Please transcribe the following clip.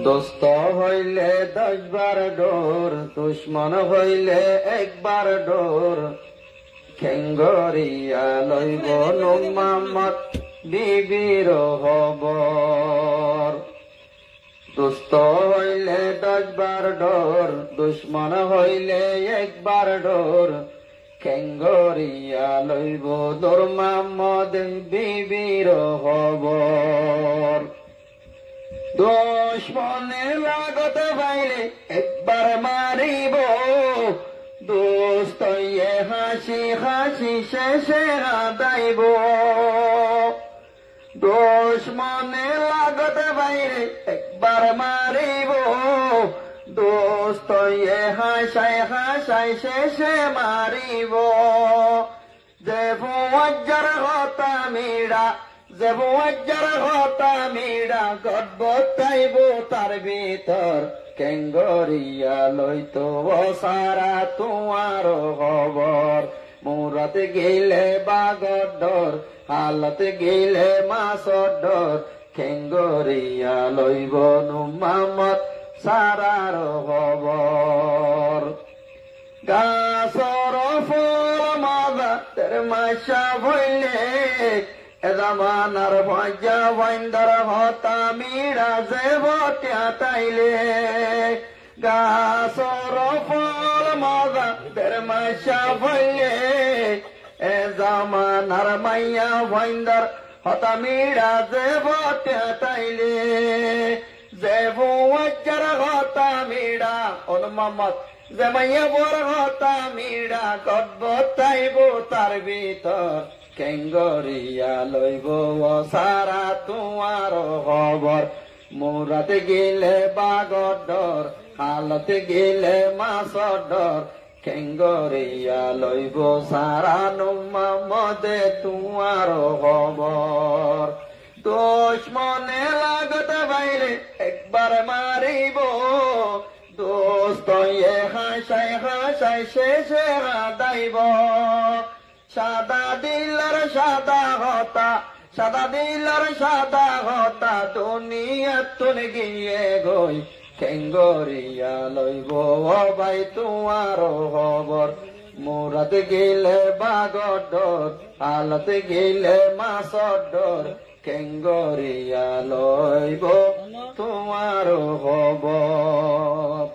দোস্ত হইলে 10 বার ডোর, দুশ্মন হইলে 1 বার ডোর। খেঙ্গরিয়া লইব নূর মোহাম্মদ বিবির খবর। দোস্ত হইলে 10 বার ডোর, দুশ্মন হইলে 1 বার ডোর। খেঙ্গরিয়া লইব নূর মোহাম্মদ বিবির খবর। দুশ্মনের লাগত পাইলে 1 বার মারিব, দোস্ত হাসি হাসি শেষে কাঁদাইব। দুশ্মনের লাগত পাইলে 1 বার মারিব, দোস্ত হাসাই হাসাই শেষে মারিব। যে ফুয়াজ্জার কথা মিড়া, যে ফুয়াজ্জার কথা মিড়া, গদবতাইব তার ভিতর। কেঙ্গরিয়া লইতো সারা তোমার খবর। মুরাত গেলে বাগর ডর, হালত গেলে মাসর ডর। কেঙ্গরিয়া লইব নূর মোহাম্মদ সারার খবর। গাছর ফল মাদা তের মাসা হইলে, জামানার ভজা বন্দর হতা মিড়া যে বটিয়া তাইলে। গাছর ফল মাদা তের মাসা হইলে, জামানার মাইয়া বন্দর হতা মিড়া যে বটিয়া তাইলে। যে ফুয়াজ্জার হতা মিড়া নূর মোহাম্মদ, যে মাইয়া বর হতা মিড়া, গদবতাইব তার ভিতর। কেঙ্গরিয়া লইব সারা তোমার খবর। মুরাত গেলে বাগর ডর, হালত গেলে মাসর ডর। কেঙ্গরিয়া লইব সারা নূর মোহাম্মদ তোমার খবর। দুশ্মনে লাগত পাইলে 1 বার মারিব, দোস্ত হাসাই হাসাই শেষে কাঁদাইব। সাদা দিলার সাদা হতা, সাদা দিলার সাদা হতা, দুনিয়াতুন গিয়ে গই। কেঙ্গরিয়া লইব ভাই তোমার খবর। মুরাত গেলে বাগর ডর, হালত গেলে মাসর ডর। কেঙ্গরিয়া লইব তোমার খবর।